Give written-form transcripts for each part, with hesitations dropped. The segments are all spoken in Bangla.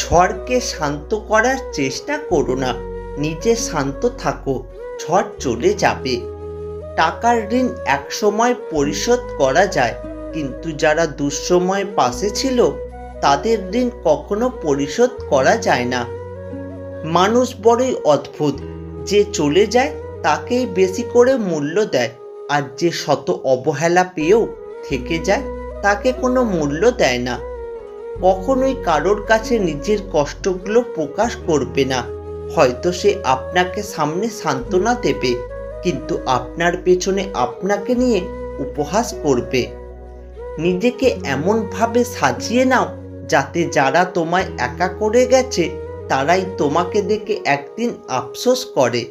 ঝড়কে শান্ত করার চেষ্টা করো না, নিজে শান্ত থাকো, ঝড় চলে যাবে। টাকার ঋণ একসময় পরিশোধ করা যায়, কিন্তু যারা দুঃসময়ে পাশে ছিল তাদের ঋণ কখনো পরিশোধ করা যায় না। মানুষ বড়ই অদ্ভুত, যে চলে যায় তাকেই বেশি করে মূল্য দেয়, আর যে শত অবহেলা পেয়েও থেকে যায় তাকে কোনো মূল্য দেয় না। কখনোই কারোর কাছে নিজের কষ্টগুলো প্রকাশ করবে না। হয়তো সে আপনাকে সামনে সান্ত্বনা দেবে, কিন্তু আপনার পেছনে আপনাকে নিয়ে উপহাস করবে। নিজেকে এমনভাবে সাজিয়ে নাও যাতে যারা তোমায় একা করে গেছে তারাই তোমাকে দেখে একদিন আফসোস করে।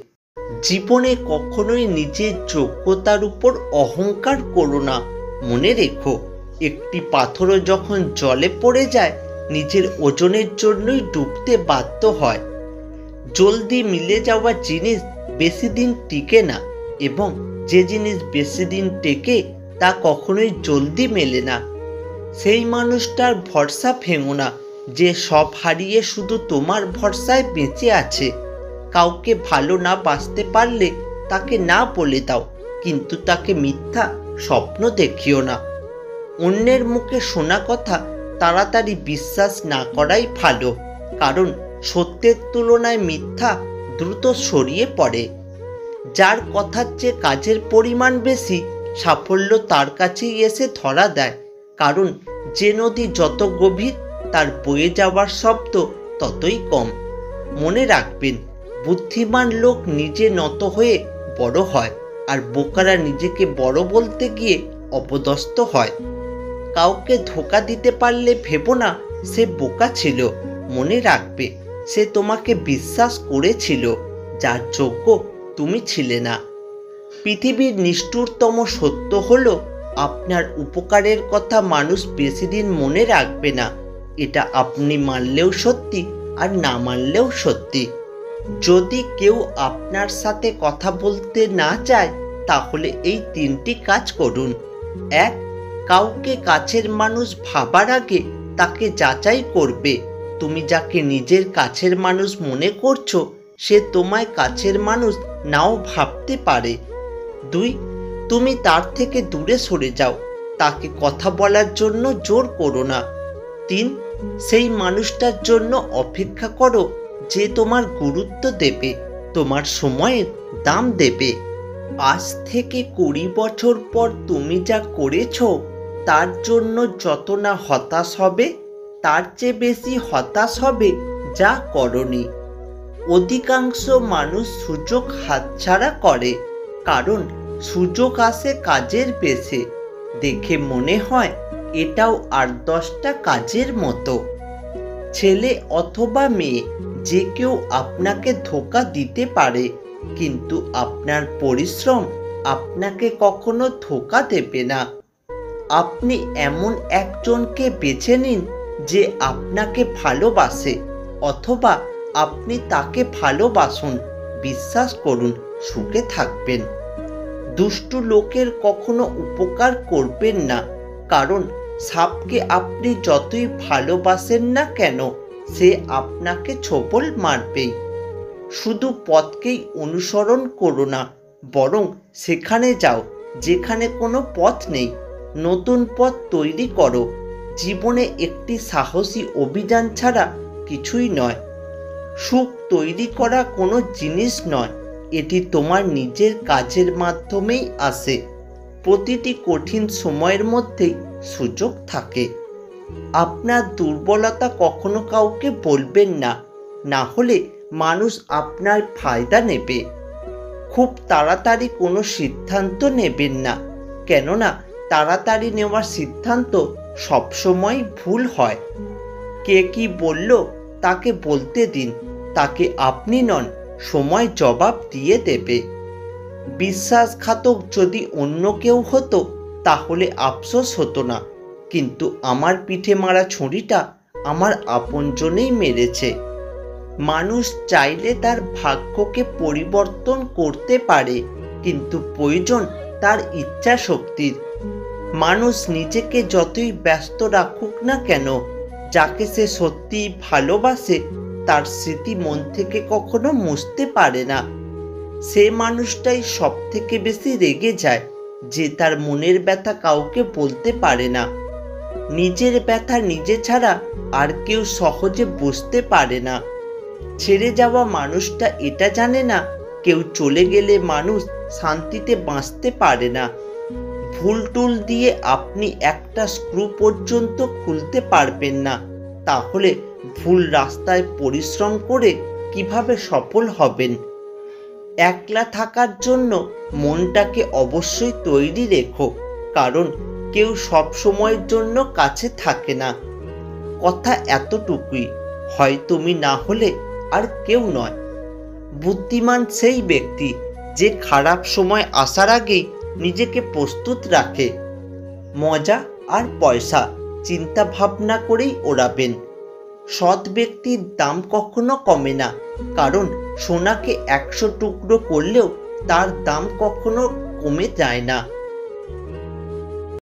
জীবনে কখনোই নিজের যোগ্যতার উপর অহংকার করো না। মনে রেখো, একটি পাথরও যখন জলে পড়ে যায় নিজের ওজনের জন্যই ডুবতে বাধ্য হয়। জলদি মিলে যাওয়া জিনিস বেশি দিন টিকে না, এবং যে জিনিস বেশি দিন টেকে তা কখনোই জলদি মেলে না। সেই মানুষটার ভরসা ভেঙো না যে সব হারিয়ে শুধু তোমার ভরসায় বেঁচে আছে। কাউকে ভালো না বাসতে পারলে তাকে না বলে দাও, কিন্তু তাকে মিথ্যা স্বপ্ন দেখিও না। অন্যের মুখে শোনা কথা তাড়াতাড়ি বিশ্বাস না করাই ভালো, কারণ সত্যের তুলনায় মিথ্যা দ্রুত ছড়িয়ে পড়ে। যার কথার চেয়ে কাজের পরিমাণ বেশি, সাফল্য তার কাছেই এসে ধরা দেয়, কারণ যে নদী যত গভীর তার বয়ে যাওয়ার শব্দ ততই কম। মনে রাখবেন, বুদ্ধিমান লোক নিজে নত হয়ে বড় হয়, আর বোকারা নিজেকে বড় বলতে গিয়ে অপদস্থ হয়। কাউকে ধোঁকা দিতে পারলে ভেবো না সে বোকা ছিল। মনে রাখবে, সে তোমাকে বিশ্বাস করেছিল যার যোগ্য তুমি ছিলে না। পৃথিবীর নিষ্ঠুরতম সত্য হলো, আপনার উপকারের কথা মানুষ বেশি দিন মনে রাখবে না। এটা আপনি মানলেও সত্যি, আর না মানলেও সত্যি। যদি কেউ আপনার সাথে কথা বলতে না চায়, তাহলে এই 3টি কাজ করুন। 1. কাউকে কাছের মানুষ ভাবার আগে তাকে যাচাই করবে। তুমি যাকে নিজের কাছের মানুষ মনে করছো সে তোমায় কাছের মানুষ নাও ভাবতে পারে। 2. তুমি তার থেকে দূরে সরে যাও, তাকে কথা বলার জন্য জোর করো না। 3. সেই মানুষটার জন্য অপেক্ষা করো যে তোমার গুরুত্ব দেবে, তোমার সময়ের দাম দেবে। আজ থেকে 20 বছর পর তুমি যা করেছো তার জন্য যত না হতাশ হবে, তার চেয়ে বেশি হতাশ হবে যা করনি। অধিকাংশ মানুষ সুযোগ হাতছাড়া করে, কারণ সুযোগ আসে কাজের পেশে। দেখে মনে হয় এটাও 8-10টা কাজের মতো। ছেলে অথবা মেয়ে যে কেউ আপনাকে ধোঁকা দিতে পারে, কিন্তু আপনার পরিশ্রম আপনাকে কখনো ধোঁকা দেবে না। আপনি এমন একজনকে বেছে নিন যে আপনাকে ভালোবাসে, অথবা আপনি তাকে ভালোবাসুন। বিশ্বাস করুন, সুখে থাকবেন। দুষ্টু লোকের কখনো উপকার করবেন না, কারণ সাপকে আপনি যতই ভালোবাসেন না কেন সে আপনাকে ছোবল মারবেই। শুধু পথকেই অনুসরণ করো না, বরং সেখানে যাও যেখানে কোনো পথ নেই। নতুন পথ তৈরি করো। জীবনে একটি সাহসী অভিযান ছাড়া কিছুই নয়। সুখ তৈরি করা কোনো জিনিস নয়, এটি তোমার নিজের কাজের মাধ্যমেই আসে। প্রতিটি কঠিন সময়ের মধ্যেই সুযোগ থাকে। আপনার দুর্বলতা কখনো কাউকে বলবেন না, না হলে মানুষ আপনার ফায়দা নেবে। খুব তাড়াতাড়ি কোনো সিদ্ধান্ত নেবেন না, কেননা তাড়াতাড়ি নেওয়ার সিদ্ধান্ত সবসময় ভুল হয়। কে কি বলল তাকে বলতে দিন, তাকে আপনি নন, সময় জবাব দিয়ে দেবে। বিশ্বাসঘাতক যদি অন্য কেউ হতো তাহলে আফসোস হতো না, কিন্তু আমার পিঠে মারা ছুরিটা আমার আপনজনেই মেরেছে। মানুষ চাইলে তার ভাগ্যকে পরিবর্তন করতে পারে, কিন্তু প্রয়োজন তার ইচ্ছা শক্তির। মানুষ নিজেকে যতই ব্যস্ত রাখুক না কেন, যাকে সে সত্যিই ভালোবাসে তার স্মৃতি মন থেকে কখনো মুছতে পারে না। সে মানুষটাই সব থেকে বেশি রেগে যায় যে তার মনের ব্যথা কাউকে বলতে পারে না। নিজের ব্যথা নিজে ছাড়া আর কেউ সহজে বুঝতে পারে না। ছেড়ে যাওয়া মানুষটা এটা জানে না কেউ চলে গেলে মানুষ শান্তিতে বাঁচতে পারে না। ভুল টুল দিয়ে আপনি একটা স্ক্রু পর্যন্ত খুলতে পারবেন না, তাহলে ভুল রাস্তায় পরিশ্রম করে কিভাবে সফল হবেন? একলা থাকার জন্য মনটাকে অবশ্যই তৈরি রেখো, কারণ কেউ সব সময়ের জন্য কাছে থাকে না। কথা এতটুকুই, হয় তুমি না হলে আর কেউ নয়। বুদ্ধিমান সেই ব্যক্তি যে খারাপ সময় আসার আগেই নিজেকে প্রস্তুত রাখে। মজা আর পয়সা চিন্তা ভাবনা করেই ওড়াবেন। সৎ ব্যক্তির দাম কখনো কমে না, কারণ সোনাকে 100 টুকরো করলেও তার দাম কখনো কমে যায় না।